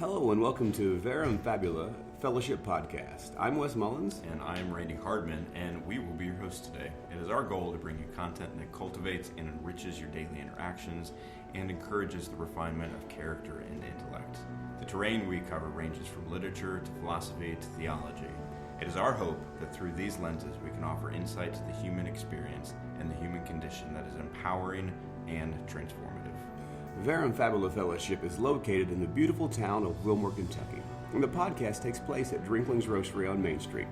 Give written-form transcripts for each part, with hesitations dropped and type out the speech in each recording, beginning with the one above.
Hello and welcome to Verum Fabula Fellowship Podcast. I'm Wes Mullins. And I'm Randy Hardman, and we will be your hosts today. It is our goal to bring you content that cultivates and enriches your daily interactions and encourages the refinement of character and intellect. The terrain we cover ranges from literature to philosophy to theology. It is our hope that through these lenses we can offer insight to the human experience and the human condition that is empowering and transformative. Verum Fabula Fellowship is located in the beautiful town of Wilmore, Kentucky, and the podcast takes place at Drinkling's Roastery on Main Street.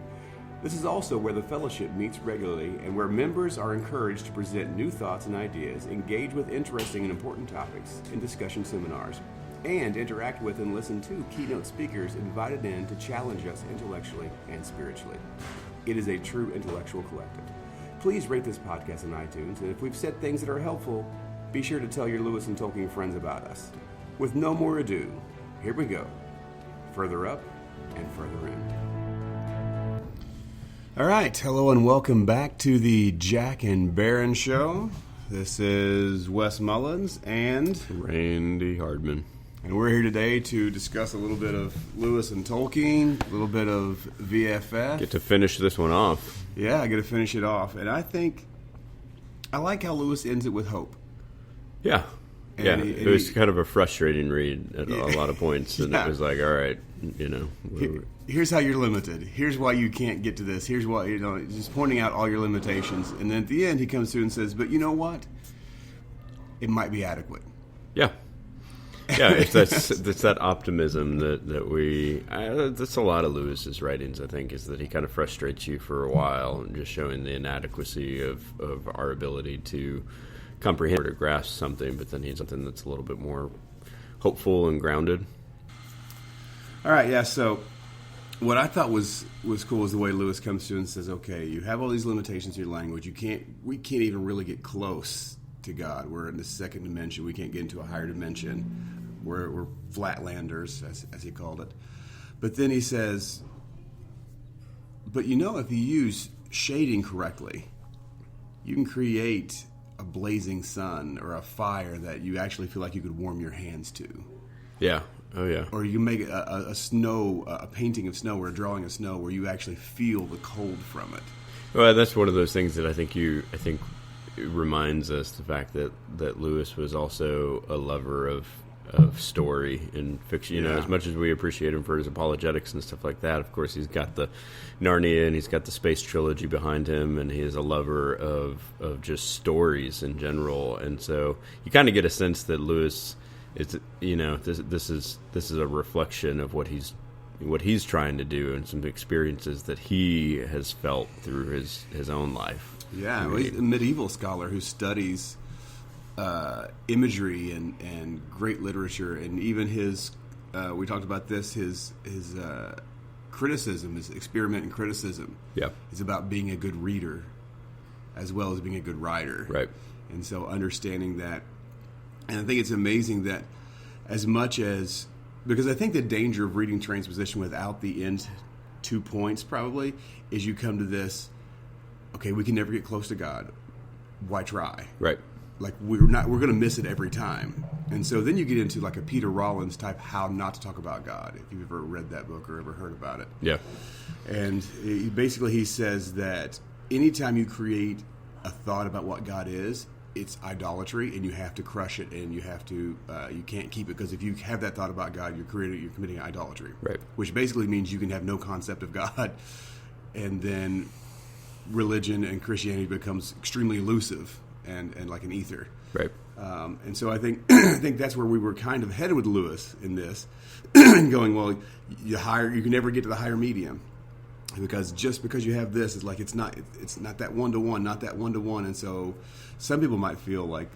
This is also where the fellowship meets regularly and where members are encouraged to present new thoughts and ideas, engage with interesting and important topics in discussion seminars, and interact with and listen to keynote speakers invited in to challenge us intellectually and spiritually. It is a true intellectual collective. Please rate this podcast on iTunes, and if we've said things that are helpful, be sure to tell your Lewis and Tolkien friends about us. With no more ado, here we go. Further up and further in. All right, hello and welcome back to the Jack and Beren Show. This is Wes Mullins and Randy Hardman. And we're here today to discuss a little bit of Lewis and Tolkien, a little bit of VFF. Get to finish this one off. Yeah, I get to finish it off. And I like how Lewis ends it with hope. Yeah. It was kind of a frustrating read at a lot of points, and It was like, all right, here's how you're limited. Here's why you can't get to this. Here's why, just pointing out all your limitations. And then at the end, he comes through and says, but you know what? It might be adequate. Yeah. Yeah, it's that optimism that's a lot of Lewis's writings, I think, is that he kind of frustrates you for a while and just showing the inadequacy of our ability to comprehend or to grasp something, but then he needs something that's a little bit more hopeful and grounded. All right, yeah, so what I thought was cool is the way Lewis comes through and says, okay, you have all these limitations in your language. We can't even really get close to God. We're in the second dimension. We can't get into a higher dimension. We're flatlanders, as he called it. But then he says, but if you use shading correctly, you can create a blazing sun or a fire that you actually feel like you could warm your hands to. Yeah. Oh, yeah. Or you make a painting of snow or a drawing of snow where you actually feel the cold from it. Well, that's one of those things that I think it reminds us the fact that Lewis was also a lover of story and fiction. As much as we appreciate him for his apologetics and stuff like that, of course, he's got the Narnia and he's got the space trilogy behind him, and he is a lover of just stories in general. And so you kind of get a sense that Lewis is, this is a reflection of what he's trying to do and some experiences that he has felt through his own life. Yeah, well, he's a medieval scholar who studies imagery and great literature, and even his we talked about this, his criticism, his experiment in criticism, is about being a good reader as well as being a good writer, right? And so understanding that, and I think it's amazing that as much as, because I think the danger of reading Transposition without the end 2 points probably is you come to this, okay, we can never get close to God, why try? Right. Like we're going to miss it every time. And so then you get into like a Peter Rollins type How Not to Talk About God, if you've ever read that book or ever heard about it. Yeah. And he says that anytime you create a thought about what God is, it's idolatry, and you have to crush it, and you have to you can't keep it, because if you have that thought about God, you're committing idolatry. Right. Which basically means you can have no concept of God, and then religion and Christianity becomes extremely elusive and like an ether. Right. And so I think that's where we were kind of headed with Lewis in this, going, well, you can never get to the higher medium, because just because you have this, it's not that one-to-one, not that one-to-one. And so some people might feel like,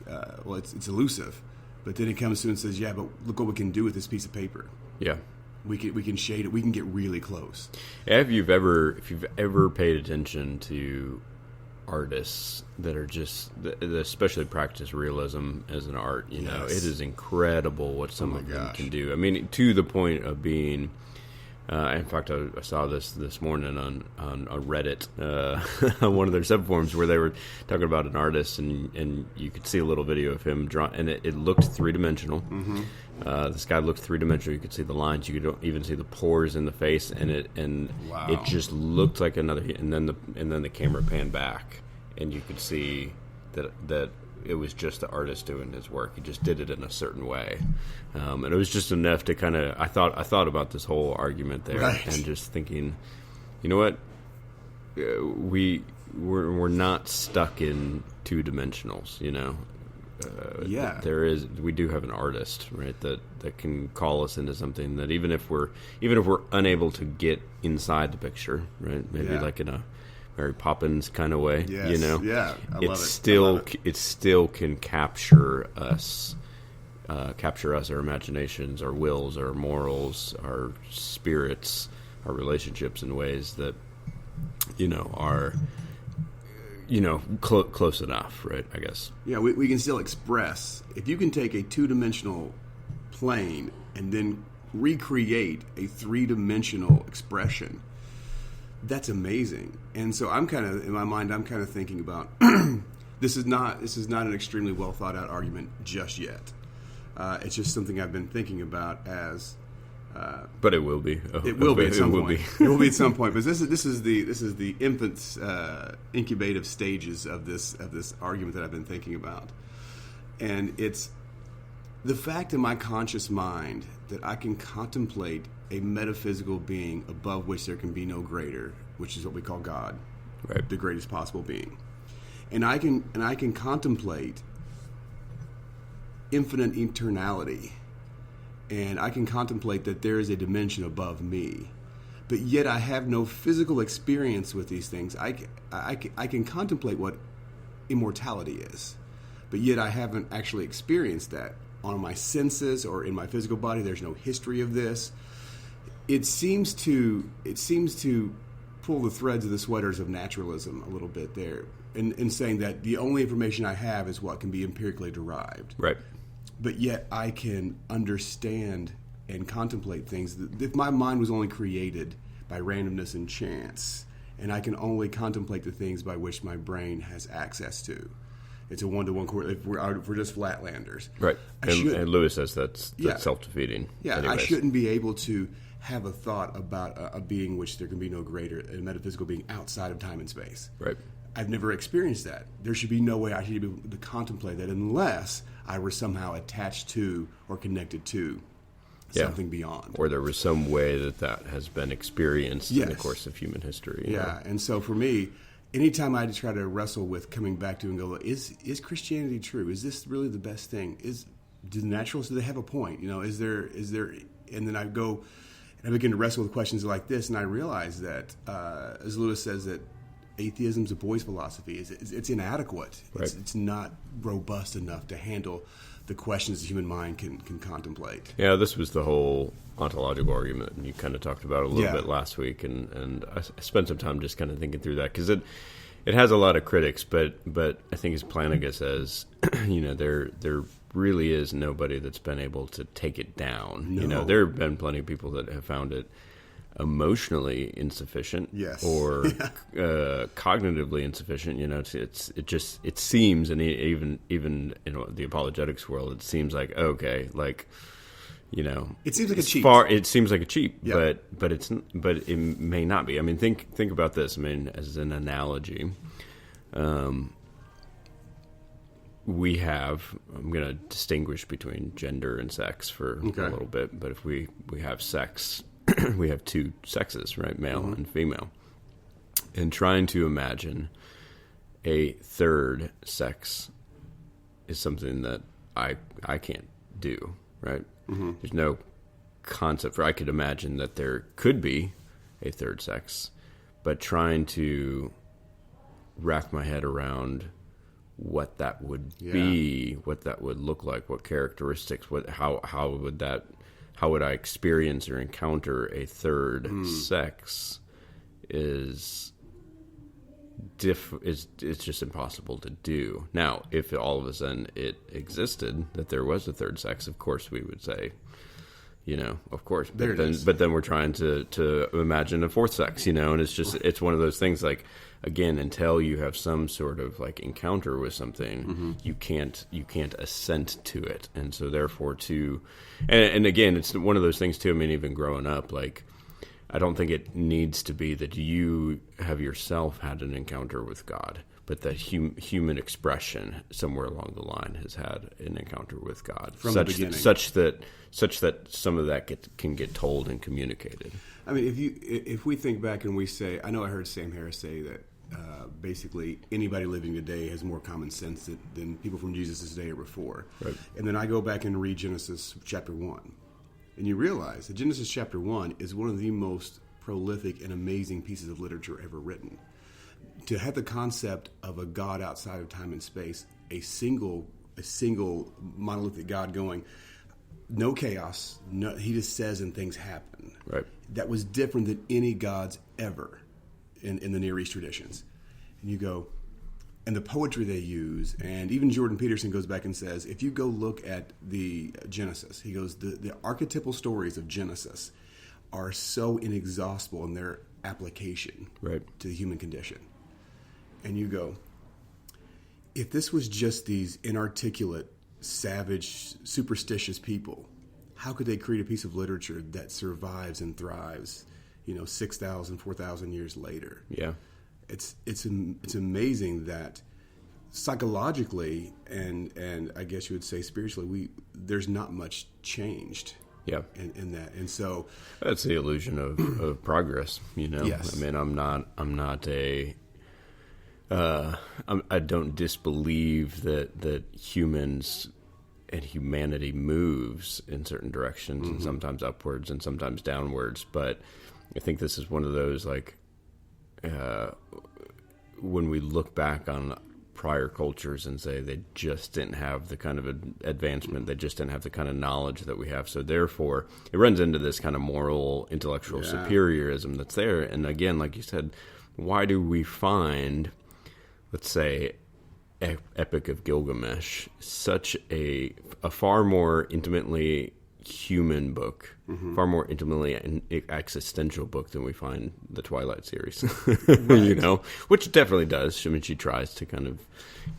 it's elusive, but then he comes through and says, yeah, but look what we can do with this piece of paper. Yeah. We can shade it. We can get really close. If you've ever paid attention to artists that are that especially practice realism as an art, it is incredible what some of them can do. I mean, to the point of being In fact, I saw this morning on Reddit, on one of their subforums, where they were talking about an artist, and you could see a little video of him drawing, and it looked three-dimensional. Mm-hmm. This guy looked three-dimensional. You could see the lines. You could even see the pores in the face, and it just looked like another. And then the camera panned back, and you could see that it was just the artist doing his work. He just did it in a certain way, and it was just enough to kind of. I thought about this whole argument there, right. And just thinking, you know what, we're not stuck in two dimensionals. You know, we do have an artist, right? That can call us into something that even if we're unable to get inside the picture, right? Maybe like in a Mary Poppins kind of way, yes. You know. Yeah, it still can capture us, our imaginations, our wills, our morals, our spirits, our relationships in ways that, you know, are, you know, close enough, right? I guess. Yeah, we can still express. If you can take a two-dimensional plane and then recreate a three-dimensional expression, that's amazing. And so I'm kind of, in my mind, I'm kind of thinking about this is not an extremely well thought out argument just yet. It's just something I've been thinking about as. But it will be. It will be at some point. It will be at some point. But this is the infant's incubative stages of this argument that I've been thinking about, and it's the fact in my conscious mind that I can contemplate a metaphysical being above which there can be no greater, which is what we call God, right? The greatest possible being, and I can contemplate infinite eternality, and I can contemplate that there is a dimension above me, but yet I have no physical experience with these things. I can contemplate what immortality is, but yet I haven't actually experienced that on my senses or in my physical body. There's no history of this. It seems to pull the threads of the sweaters of naturalism a little bit there, in saying that the only information I have is what can be empirically derived. Right. But yet I can understand and contemplate things that if my mind was only created by randomness and chance, and I can only contemplate the things by which my brain has access to. It's a one-to-one correlation. If we're just flatlanders. Right. And Lewis says that's self-defeating. Yeah, anyways. I shouldn't be able to have a thought about a being which there can be no greater, a metaphysical being outside of time and space. Right. I've never experienced that. There should be no way I should be able to contemplate that unless I were somehow attached to or connected to something beyond. Or there was some way that has been experienced in the course of human history. Yeah, and so for me, anytime I try to wrestle with coming back to and go, is Christianity true? Is this really the best thing? Do the naturalists, do they have a point? You know, is there? And then I go and I begin to wrestle with questions like this, and I realize that, as Lewis says, that atheism's a boy's philosophy. It's inadequate. Right. It's not robust enough to handle the questions the human mind can contemplate. Yeah, this was the whole ontological argument, and you kind of talked about it a little bit last week, and I spent some time just kind of thinking through that, because it has a lot of critics, but I think as Plantinga says, you know, there really is nobody that's been able to take it down. No. You know, there have been plenty of people that have found it emotionally insufficient, or cognitively insufficient. You know, it seems, and even you know, the apologetics world, it seems like, okay, like, you know, it seems like a cheat. It seems like a cheat, but it may not be. I mean, think about this. I mean, as an analogy, we have. I'm going to distinguish between gender and sex for a little bit, but if we have sex. We have two sexes, right? Male and female. And trying to imagine a third sex is something that I can't do, right? Mm-hmm. There's no concept for. I could imagine that there could be a third sex, but trying to wrap my head around what that would be, what that would look like, what characteristics, how would I experience or encounter a third sex is it's just impossible to do. Now, if all of a sudden it existed, that there was a third sex, of course we would say, Of course. But then we're trying to imagine a fourth sex, and it's just, it's one of those things, like, again, until you have some sort of like encounter with something, you can't assent to it. And so therefore and again, it's one of those things too, I mean, even growing up, like, I don't think it needs to be that you have yourself had an encounter with God, but that human expression somewhere along the line has had an encounter with God, from the beginning, such that some of that can get told and communicated. I mean, if we think back and we say, I know I heard Sam Harris say that basically anybody living today has more common sense than people from Jesus' day or before. Right. And then I go back and read Genesis chapter 1, and you realize that Genesis chapter 1 is one of the most prolific and amazing pieces of literature ever written. To have the concept of a God outside of time and space, a single monolithic God going, no chaos, he just says and things happen. Right. That was different than any gods ever in the Near East traditions. And you go, and the poetry they use, and even Jordan Peterson goes back and says, if you go look at the Genesis, he goes, the archetypal stories of Genesis are so inexhaustible in their application to the human condition. And you go, if this was just these inarticulate, savage, superstitious people, how could they create a piece of literature that survives and thrives, 6,000, 4,000 years later? Yeah. It's amazing that psychologically and I guess you would say spiritually, there's not much changed. Yeah. In that. And so that's the illusion of progress, Yes. I mean, I don't disbelieve that humans and humanity moves in certain directions, and sometimes upwards and sometimes downwards. But I think this is one of those, like, when we look back on prior cultures and say they just didn't have the kind of advancement, they just didn't have the kind of knowledge that we have. So therefore, it runs into this kind of moral, intellectual superiorism that's there. And again, like you said, why do we find, let's say, Epic of Gilgamesh such a far more intimately human book, far more intimately an existential book than we find the Twilight series, which definitely does. I mean, she tries to kind of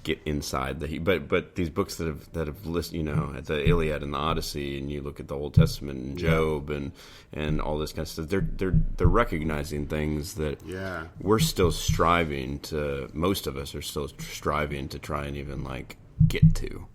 get inside but these books that have listened, at the Iliad and the Odyssey, and you look at the Old Testament and Job and all this kind of stuff, they're recognizing things that we're still striving to. Most of us are still striving to try and even like get to.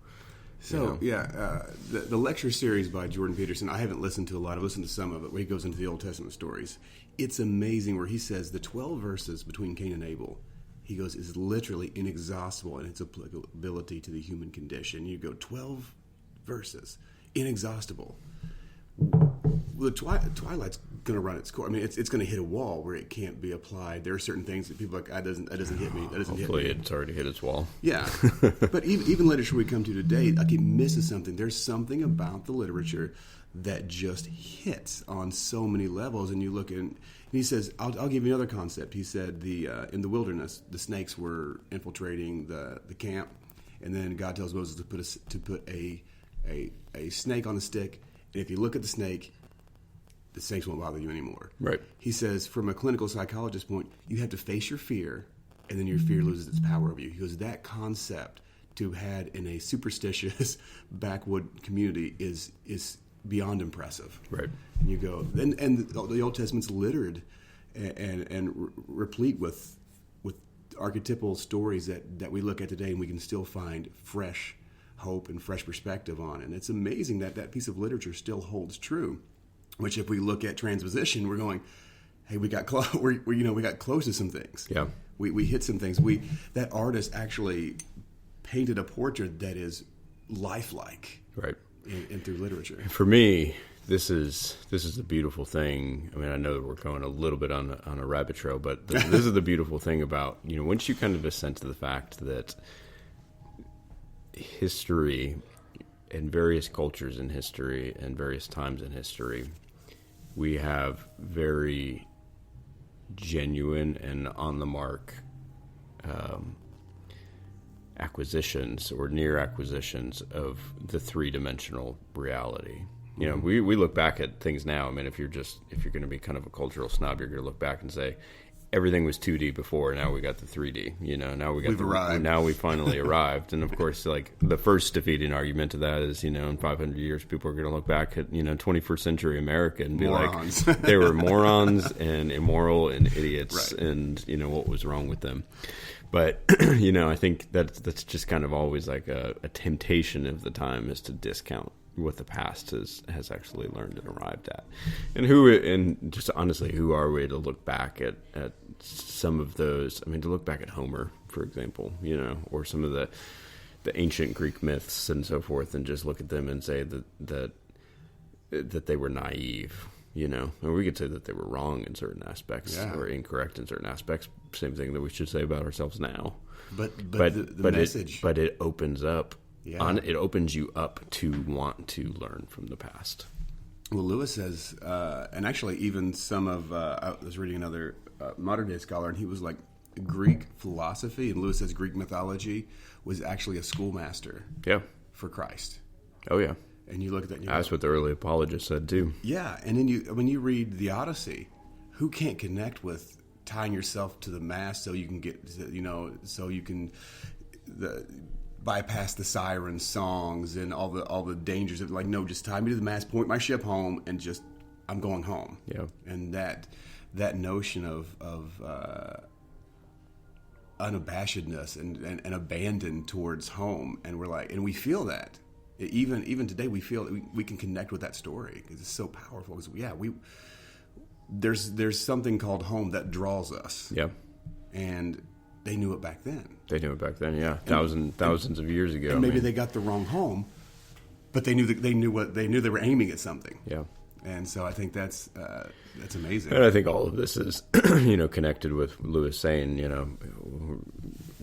So, the lecture series by Jordan Peterson, I haven't listened to a lot. I've listened to some of it where he goes into the Old Testament stories. It's amazing where he says the 12 verses between Cain and Abel, he goes, is literally inexhaustible in its applicability to the human condition. You go, 12 verses, inexhaustible. The Twilight's going to run its course. I mean, it's going to hit a wall where it can't be applied. There are certain things that people are like, that doesn't hit me. That doesn't Hopefully hit me. It's already hit its wall. Yeah. But even literature we come to today, like, it misses something. There's something about the literature that just hits on so many levels. And you look and he says, I'll give you another concept. He said in the wilderness, the snakes were infiltrating the camp, and then God tells Moses to put a snake on the stick, and if you look at the snakes won't bother you anymore. Right. He says, from a clinical psychologist point, you have to face your fear, and then your fear loses its power over you. He goes, that concept to have had in a superstitious backwood community is beyond impressive. Right. And you go, and the Old Testament's littered and replete with archetypal stories that we look at today, and we can still find fresh hope and fresh perspective on. And it's amazing that piece of literature still holds true. Which, if we look at transposition, we're going, hey, we got we got close to some things. Yeah, we hit some things. That artist actually painted a portrait that is lifelike, right, in through literature. For me, this is the beautiful thing. I mean, I know that we're going a little bit on a rabbit trail, but this is the beautiful thing about, once you kind of assent to the fact that history and various cultures in history and various times in history, we have very genuine and on the mark acquisitions or near acquisitions of the three-dimensional reality. You know, we look back at things now. I mean, if you're going to be kind of a cultural snob, you're going to look back and say everything was 2D before. Now we got the 3D. You know, now we've arrived. Now we finally arrived. And of course, like the first defeating argument to that is, you know, in 500 years, people are going to look back at 21st century America and be morons. Like, they were morons and immoral and idiots, right. And what was wrong with them. But I think that's just kind of always like a temptation of the time is to discount what the past has actually learned and arrived at, and just honestly, who are we to look back at some of those? I mean, to look back at Homer, for example, or some of the ancient Greek myths and so forth, and just look at them and say that they were naive. And we could say that they were wrong in certain aspects, yeah, or incorrect in certain aspects. Same thing that we should say about ourselves now. But the message, it opens up. Yeah. It opens you up to want to learn from the past. Well, Lewis says, and actually even some of, I was reading another modern day scholar, and he was like, Greek philosophy, and Lewis says Greek mythology was actually a schoolmaster, yeah, for Christ. Oh, yeah. And you look at that and that's what the early apologists said, too. Yeah, and then when you read the Odyssey, who can't connect with tying yourself to the mast so you can get, so you can... bypass the siren songs and all the dangers of, like, no, just tie me to the mast, point my ship home, and just I'm going home. Yeah. And that notion of unabashedness and abandon towards home, and we're like, and we feel that even today we feel that we can connect with that story because it's so powerful. Because there's something called home that draws us. Yeah. And they knew it back then. Yeah, thousands of years ago. And maybe they got the wrong home, but they knew they were aiming at something. Yeah, and so I think that's amazing. And I think all of this is, connected with Lewis saying,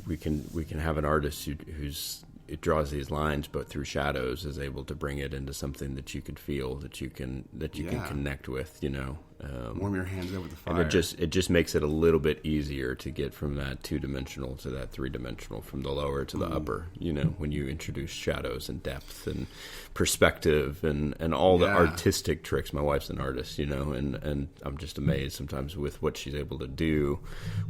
we can have an artist who's it draws these lines, but through shadows is able to bring it into something that you could feel, that you can connect with, warm your hands over the fire. And it just makes it a little bit easier to get from that 2-dimensional to that 3-dimensional, from the lower to the upper, when you introduce shadows and depth and perspective and all the artistic tricks. My wife's an artist, and I'm just amazed sometimes with what she's able to do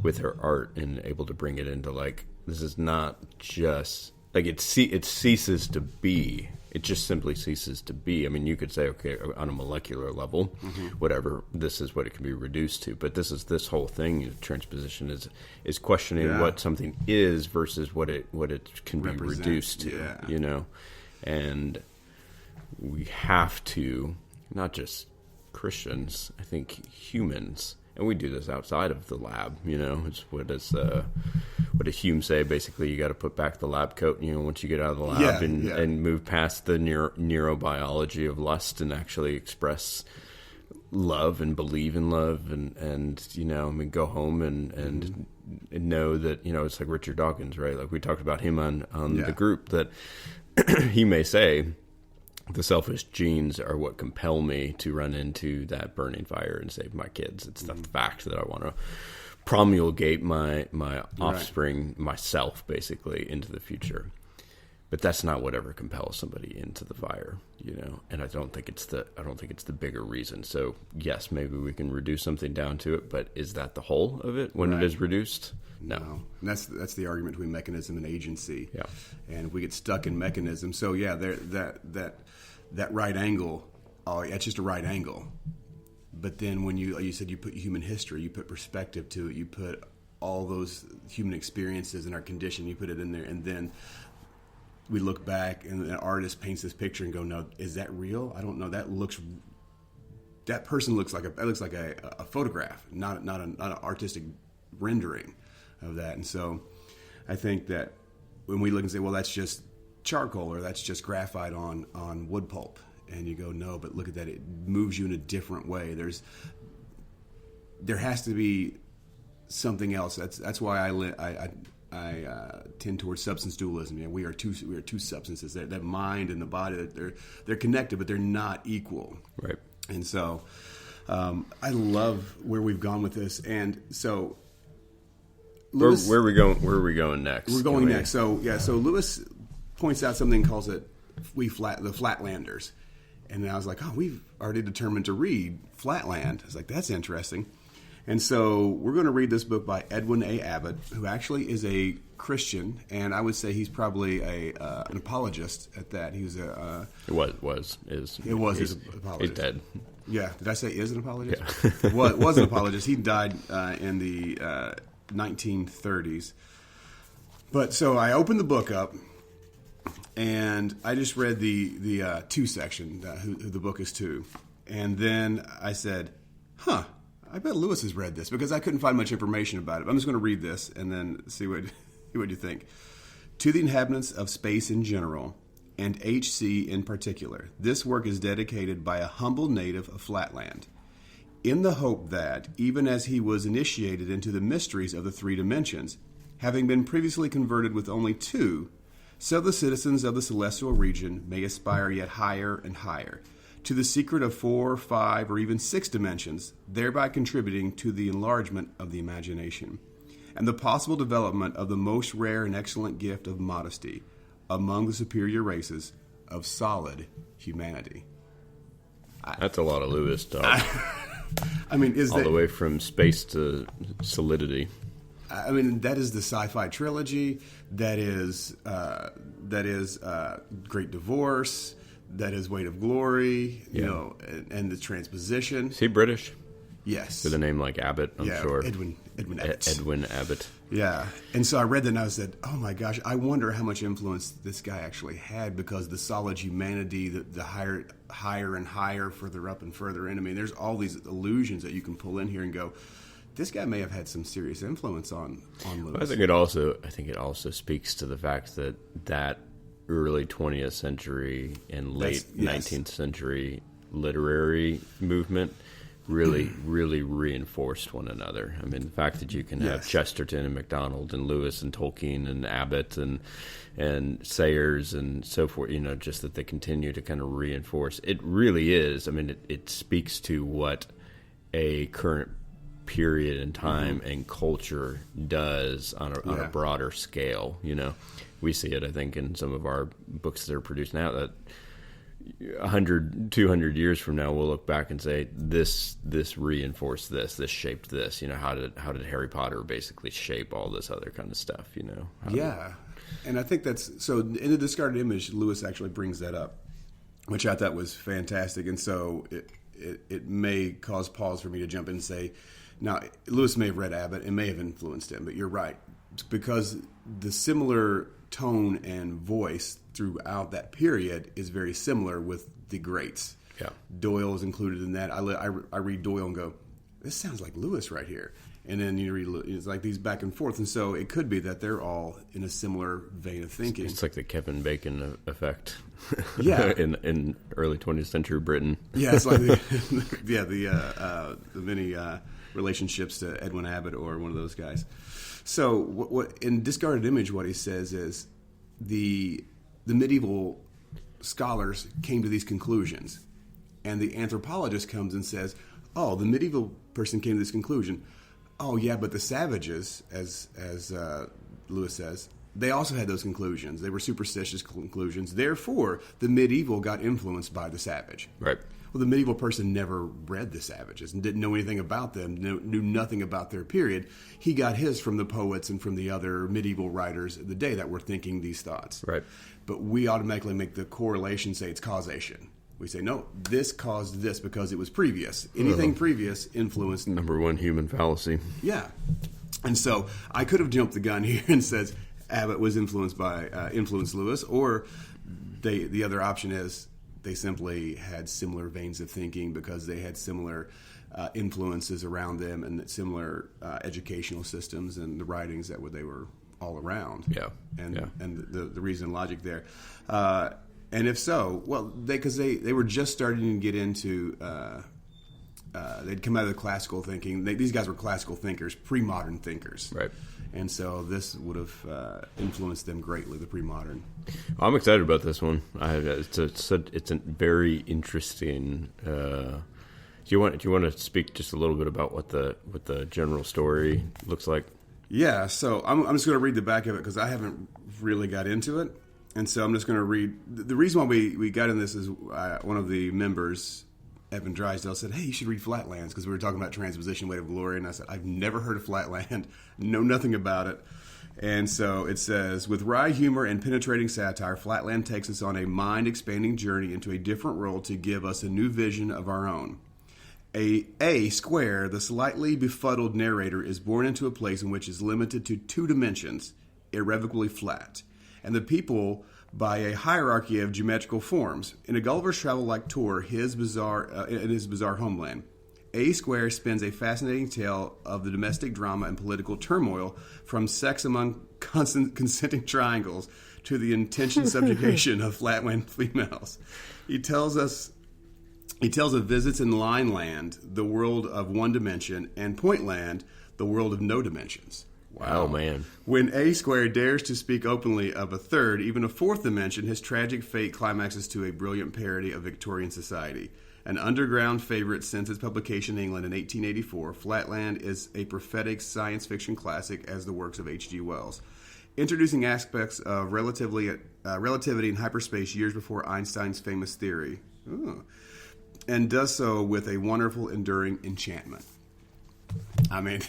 with her art and able to bring it into, like, this is not just... like it ceases to be. It just simply ceases to be. I mean, you could say, okay, on a molecular level, whatever, this is what it can be reduced to. But this whole thing, transposition, is questioning what something is versus what it can be reduced to. And we have to, not just Christians, I think humans. And we do this outside of the lab, It's what does Hume say? Basically, you got to put back the lab coat, once you get out of the lab and move past the neurobiology of lust and actually express love and believe in love and go home and know that, it's like Richard Dawkins, right? Like we talked about him on the group, that he may say, the selfish genes are what compel me to run into that burning fire and save my kids. It's the fact that I want to promulgate my offspring, myself, basically, into the future. But that's not whatever compels somebody into the fire, And I don't think it's the bigger reason. So yes, maybe we can reduce something down to it, but is that the whole of it when it is reduced? No. And that's the argument between mechanism and agency. Yeah. And if we get stuck in mechanism, so that right angle, that's just a right angle. But then when you said you put human history, you put perspective to it, you put all those human experiences and our condition, you put it in there, and then we look back and an artist paints this picture and go, no, is that real? I don't know. That person looks like a photograph, not an artistic rendering of that. And so I think that when we look and say, well, that's just charcoal or that's just graphite on wood pulp, and you go, no, but look at that, it moves you in a different way. There has to be something else. That's why I tend towards substance dualism. We are two substances. That mind and the body, they're connected, but they're not equal. Right. And so I love where we've gone with this. And so Lewis, where are we going next? We're going next. So Lewis points out something, calls it the Flatlanders. And then I was like, oh, we've already determined to read Flatland. I was like, that's interesting. And so we're going to read this book by Edwin A. Abbott, who actually is a Christian, and I would say he's probably an apologist at that. He was He's an apologist. He's dead. Yeah, did I say is an apologist? Yeah. was an apologist. He died in the 1930s. But so I opened the book up, and I just read the to section, who the book is to, and then I said, huh. I bet Lewis has read this because I couldn't find much information about it. I'm just going to read this and then see what you think. To the inhabitants of space in general, and HC in particular, this work is dedicated by a humble native of Flatland, in the hope that, even as he was initiated into the mysteries of the three dimensions, having been previously converted with only two, so the citizens of the celestial region may aspire yet higher and higher, to the secret of 4, 5, or even 6 dimensions, thereby contributing to the enlargement of the imagination, and the possible development of the most rare and excellent gift of modesty among the superior races of solid humanity. That's a lot of Lewis talk. I mean, all the way from space to solidity. I mean, that is the sci-fi trilogy. That is Great Divorce. That is Weight of Glory, you know, and the Transposition. Is he British? Yes. With a name like Abbott, I'm sure. Edwin Abbott. Edwin Abbott. Yeah. And so I read that and I said, oh my gosh, I wonder how much influence this guy actually had, because the solid humanity, the higher and higher, further up and further in. I mean, there's all these illusions that you can pull in here and go, this guy may have had some serious influence on Lewis. I think it also speaks to the fact that early 20th century and late 19th century literary movement really reinforced one another. I mean, the fact that you can have Chesterton and MacDonald and Lewis and Tolkien and Abbott and Sayers and so forth, you know, just that they continue to kind of reinforce. It really is. I mean, it speaks to what a current period in time and culture does on a broader scale, you know. We see it, I think, in some of our books that are produced now, that 100, 200 years from now, we'll look back and say, this reinforced this shaped this. You know, how did Harry Potter basically shape all this other kind of stuff, you know? And I think that's, so in the Discarded Image, Lewis actually brings that up, which I thought was fantastic. And so it may cause pause for me to jump in and say, now, Lewis may have read Abbott and may have influenced him, but you're right. Because the similar tone and voice throughout that period is very similar with the greats. Yeah, Doyle is included in that. I read Doyle and go, this sounds like Lewis right here. And then you read, it's like these back and forth. And so it could be that they're all in a similar vein of thinking. It's like the Kevin Bacon effect. Yeah. in early 20th century Britain. Yeah, it's like the many relationships to Edwin Abbott or one of those guys. So what in Discarded Image, what he says is the medieval scholars came to these conclusions, and the anthropologist comes and says, oh, the medieval person came to this conclusion. Oh, yeah, but the savages, as Lewis says, they also had those conclusions. They were superstitious conclusions. Therefore, the medieval got influenced by the savage. Right. Well, the medieval person never read the savages and didn't know anything about them, knew nothing about their period. He got his from the poets and from the other medieval writers of the day that were thinking these thoughts. Right. But we automatically make the correlation, say it's causation. We say, no, this caused this because it was previous. Anything previous influenced. Number one human fallacy. Yeah. And so I could have jumped the gun here and says Abbott was influenced Lewis, or the other option is they simply had similar veins of thinking because they had similar influences around them and similar educational systems and the writings that they were all around. Yeah. And the reason and logic there. And if so, well, because they were just starting to get into, they'd come out of the classical thinking. These guys were classical thinkers, pre-modern thinkers. Right. And so this would have influenced them greatly, the pre-modern. I'm excited about this one. It's a very interesting. Do you want to speak just a little bit about what the general story looks like? Yeah. So I'm just going to read the back of it because I haven't really got into it. And so I'm just going to read. The reason why we got in this is one of the members, Evan Drysdale, said, hey, you should read Flatlands, because we were talking about Transposition, Weight of Glory. And I said, I've never heard of Flatland, know nothing about it. And so it says, with wry humor and penetrating satire, Flatland takes us on a mind-expanding journey into a different world to give us a new vision of our own. A Square, the slightly befuddled narrator, is born into a place in which is limited to 2 dimensions, irrevocably flat, and the people by a hierarchy of geometrical forms. In a Gulliver's Travel-like tour, in his bizarre homeland, A Square spins a fascinating tale of the domestic drama and political turmoil, from sex among consenting triangles to the intentioned subjugation of flatland females. He tells of visits in Line Land, the world of one dimension, and Point Land, the world of no dimensions. Wow, man. When A Square dares to speak openly of a third, even a fourth dimension, his tragic fate climaxes to a brilliant parody of Victorian society. An underground favorite since its publication in England in 1884, Flatland is a prophetic science fiction classic as the works of H.G. Wells, introducing aspects of relativity and hyperspace years before Einstein's famous theory. Ooh. And does so with a wonderful, enduring enchantment. I mean,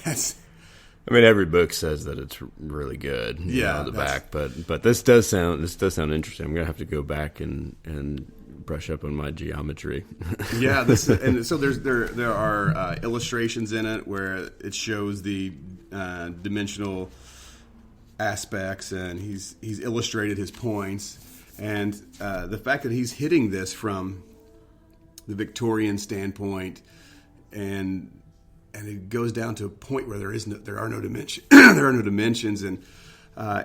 every book says that it's really good. On the back, but this does sound interesting. I'm gonna have to go back and brush up on my geometry. Yeah, and so there are illustrations in it where it shows the dimensional aspects, and he's illustrated his points, and the fact that he's hitting this from the Victorian standpoint, and it goes down to a point where there are no dimensions, and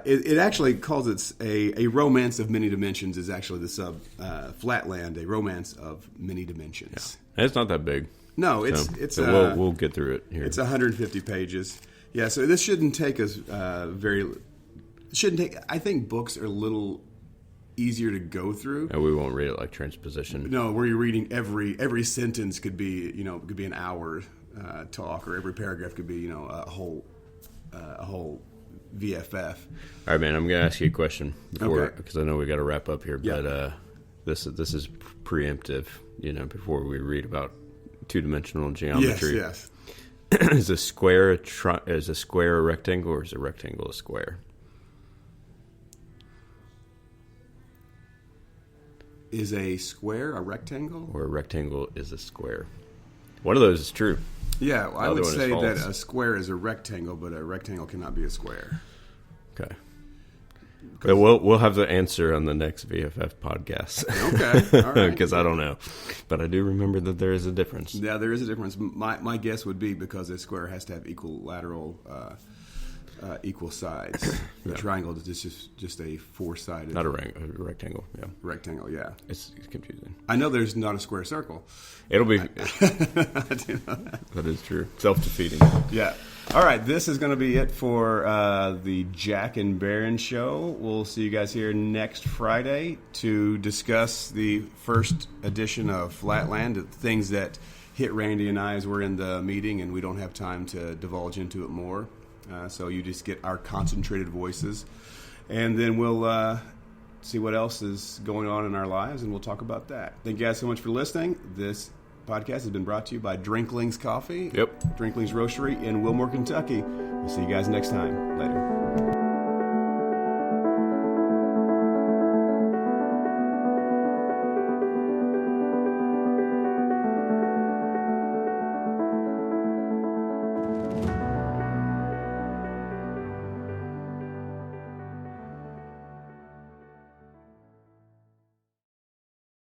it actually calls it a romance of many dimensions. Is actually the Flatland, a romance of many dimensions. Yeah. It's not that big. No, we'll get through it here. It's 150 pages. Yeah, so this shouldn't take us I think books are a little easier to go through. And we won't read it like Transposition. No, where you're reading every sentence could be an hour talk, or every paragraph could be a whole VFF. All right, man. I'm going to ask you a question because I know we got to wrap up here. Yeah. But this is preemptive. Before we read about 2-dimensional geometry. Yes. Is a square a rectangle, or is a rectangle a square? Is a square a rectangle? Or a rectangle is a square? One of those is true. Yeah, well, I would say that a square is a rectangle, but a rectangle cannot be a square. Okay. But we'll have the answer on the next VFF podcast. Okay, all right. Because I don't know. But I do remember that there is a difference. Yeah, there is a difference. My guess would be because a square has to have equal sides. The triangle is just a 4-sided. Not a rectangle. Yeah, rectangle. Yeah, it's confusing. I know there's not a square circle. It'll be. I do know that. That is true. Self-defeating. Yeah. All right, this is going to be it for the Jack and Beren show. We'll see you guys here next Friday to discuss the first edition of Flatland, the things that hit Randy and I as we're in the meeting, and we don't have time to divulge into it more. So you just get our concentrated voices, and then we'll see what else is going on in our lives, and we'll talk about that. Thank you guys so much for listening. This podcast has been brought to you by Drinkling's Coffee. Yep. Drinkling's Roastery in Wilmore, Kentucky. We'll see you guys next time. Later.